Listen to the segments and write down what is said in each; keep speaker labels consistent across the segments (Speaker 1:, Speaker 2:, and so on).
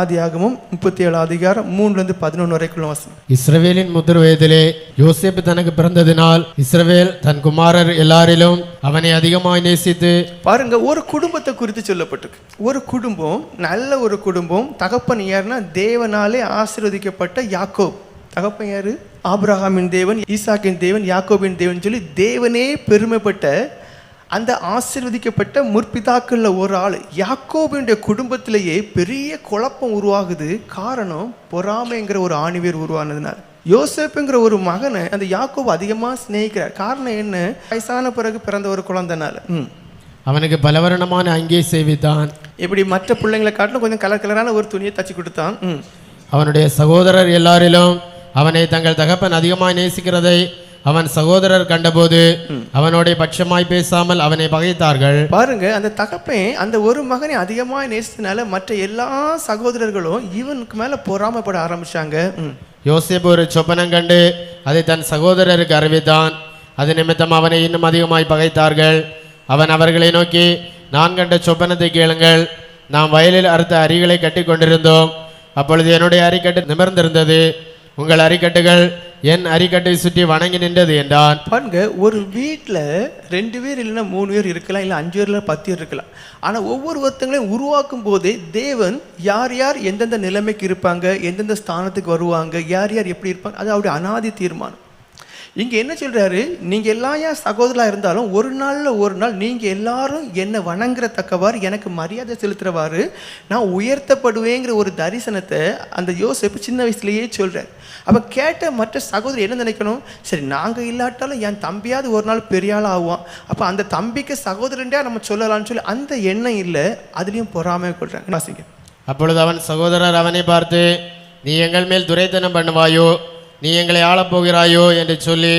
Speaker 1: ஆதியாகமம் 37 அதிகாரம் 3-11 வரைக்கும் வசனம்.
Speaker 2: இஸ்ரவேலின் முதல் வயதிலே யோசேப்பு தனக்கு பிறந்ததினால் இஸ்ரவேல் தன் குமாரர் எல்லாரிலும் அவனை அதிகமாய் நேசித்து.
Speaker 1: பாருங்க, ஒரு குடும்பத்தை குறித்து சொல்லப்பட்டிருக்கு. ஒரு குடும்பம், நல்ல ஒரு குடும்பம். தகப்பன் யாருன்னா தேவனாலே ஆசீர்வதிக்கப்பட்ட யாக்கோப். தகப்பன் யாரு? ஆபிரகாமின் தேவன், ஈசாக்கின் தேவன், யாக்கோபின் தேவன் சொல்லி தேவனே பெருமைப்பட்ட அந்த ஆசீர்வதிக்கப்பட்ட முற்பிதாக்கள்ல ஒரு ஆள். யாக்கோபினுடைய குடும்பத்திலேயே பெரிய குழப்பம் உருவாகுது. காரணம் பொறாமைங்கிற ஒரு ஆணிவேர் உருவானதுனால. யோசேப்புங்கிற ஒரு மகனை அந்த யாக்கோபு அதிகமாக சிநேகிக்கிறார். காரணம் என்ன? வயசான பிறகு பிறந்த ஒரு குழந்தைனால.
Speaker 2: அவனுக்கு பலவர்ணமான அங்கே செய்வித்தான்.
Speaker 1: இப்படி மற்ற பிள்ளைங்களை காட்டிலும் கொஞ்சம் கலர் கலரான ஒரு துணியை தச்சு கொடுத்தான்.
Speaker 2: அவனுடைய சகோதரர் எல்லாரிலும் அவனை தங்கள் தகப்பன் அதிகமாய் நேசிக்கிறதை அவன் சகோதரர் கண்டபோது அவனோட பட்சமாய் பேசாமல் அவனை பகைத்தார்கள்.
Speaker 1: பாருங்க, அந்த தகப்பன் அந்த ஒரு மகனை அதிகமாய் நேசித்தனால மற்ற எல்லா சகோதரர்களும் இவனுக்கு மேல பொறாமைப்பட ஆரம்பிச்சாங்க.
Speaker 2: யோசேப்பு ஒரு சொப்பனம் கண்டு அதை தன் சகோதரருக்கு அறிவித்தான். அது நிமித்தம் அவனை இன்னும் அதிகமாய் பகைத்தார்கள். அவன் அவர்களை நோக்கி, நான் கண்ட சொப்பனத்தை கேளுங்கள். நாம் வயலில் அறுத்த அரிகளை கட்டி கொண்டிருந்தோம். அப்பொழுது என்னுடைய அரிக்கட்டு நிமிர்ந்திருந்தது, உங்கள் அரிக்கட்டுகள் என் அரிக்கட்டை சுற்றி வணங்கி நின்றது என்றான்.
Speaker 1: பாருங்க, ஒரு வீட்டில் 2 பேர் இல்லைன்னா 3 பேர் இருக்கலாம், இல்லை 5 பேர் இல்லை 10 பேர் இருக்கலாம். ஆனால் ஒவ்வொருத்தங்களையும் உருவாக்கும் போதே தேவன் யார் யார் எந்தெந்த நிலைமைக்கு இருப்பாங்க, எந்தெந்த ஸ்தானத்துக்கு வருவாங்க, யார் யார் எப்படி இருப்பாங்க, அது அவருடைய அனாதி தீர்மானம். இங்கே என்ன சொல்கிறாரு? நீங்கள் எல்லாம் ஏன் சகோதரராக இருந்தாலும் ஒரு நாள் நீங்கள் எல்லாரும் என்னை வணங்குறத்தக்கவாறு எனக்கு மரியாதை செலுத்துகிறவாறு நான் உயர்த்தப்படுவேங்கிற ஒரு தரிசனத்தை அந்த யோசேப்பு சின்ன வயசுலேயே சொல்கிறார். அப்போ கேட்ட மற்ற சகோதரர் என்ன நினைக்கணும்? சரி, நாங்கள் இல்லாட்டாலும் என் தம்பியாவது ஒரு நாள் பெரிய ஆள் ஆகுவான், அப்போ அந்த தம்பிக்கு சகோதரன்டா நம்ம சொல்லலாம்னு சொல்லி அந்த எண்ணம் இல்லை, அதுலேயும் பொறாமை கொள்கிறாங்க. வாசிங்க.
Speaker 2: அப்பொழுது அவன் சகோதரர் அவனை பார்த்து, நீ எங்கள் மேல் துரைத்தனம் பண்ணுவாயோ, நீ எங்களை ஆளப்போகிறாயோ என்று சொல்லி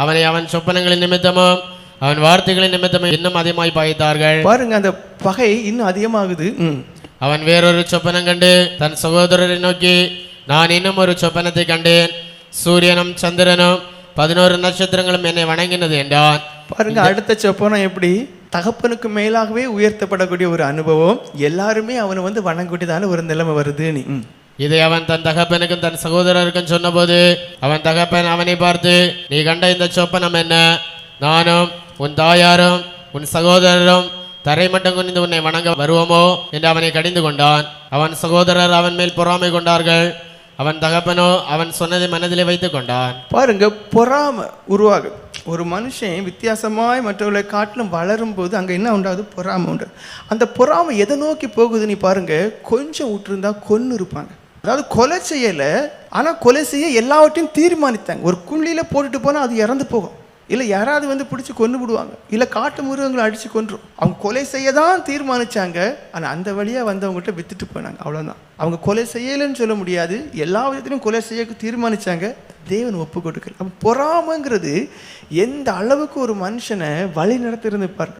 Speaker 2: அவனை அவன் சொப்பனங்களின் நிமித்தமும் அவன் வார்த்தைகளின் நிமித்தமும் இன்னும் அதிகமாய் பகைத்தார்கள்.
Speaker 1: பாருங்க, அந்த பகை இன்னும் அதிகமாகுது.
Speaker 2: அவன் வேறொரு சொப்பனம் கண்டு தன் சகோதரரை நோக்கி, நான் இன்னும் ஒரு சொப்பனத்தை கண்டேன். சூரியனும் சந்திரனும் 11 நட்சத்திரங்களும் என்னை வணங்கினது என்றான்.
Speaker 1: பாருங்க, அடுத்த சொப்பனம் எப்படி? தகப்பனுக்கு மேலாகவே உயர்த்தப்படக்கூடிய ஒரு அனுபவம். எல்லாருமே அவனை வணங்கக்கூடியதான ஒரு நிலைமை வருது.
Speaker 2: இதை அவன் தன் தகப்பனுக்கும் தன் சகோதரருக்கும் சொன்னபோது அவன் தகப்பன் அவனை பார்த்து, நீ கண்ட இந்த சொப்பனம் என்ன? நானும் உன் தாயாரும் உன் சகோதரரும் தரை மட்டும் குனிந்து உன்னை வணங்க வருவோமோ என்று அவனை கடிந்து கொண்டான். அவன் சகோதரர் அவன் மேல் பொறாமை கொண்டார்கள். அவன் தகப்பனோ அவன் சொன்னதை மனதிலே வைத்துக் கொண்டான்.
Speaker 1: பாருங்க, பொறாமை உருவாகுது. ஒரு மனுஷன் வித்தியாசமாய் மற்றவர்களை காட்டிலும் வளரும் போது அங்கே என்ன உண்டாகுது? பொறாமை உண்டு. அந்த பொறாமை எதை நோக்கி போகுது? நீ பாருங்க, கொஞ்சம் விட்டுருந்தா கொன்று இருப்பாங்க. அதாவது கொலை செய்யலை, ஆனால் கொலை செய்ய எல்லாவற்றையும் தீர்மானித்தாங்க. ஒரு குழியில் போட்டுட்டு போனால் அது இறந்து போகும், இல்லை யாராவது பிடிச்சி கொண்டு விடுவாங்க, இல்லை காட்டு மிருகங்களை அடித்து கொன்றும். அவங்க கொலை செய்ய தான் தீர்மானித்தாங்க, ஆனால் அந்த வழியாக அவங்ககிட்ட வித்துட்டு போனாங்க. அவ்வளோதான். அவங்க கொலை செய்யலைன்னு சொல்ல முடியாது, எல்லா விதத்திலையும் கொலை செய்ய தீர்மானித்தாங்க. தேவன் ஒப்பு கொடுக்கல. அப்போ பொறாமைங்கிறது எந்த அளவுக்கு ஒரு மனுஷனை வழி நடத்திருந்து பாருங்க.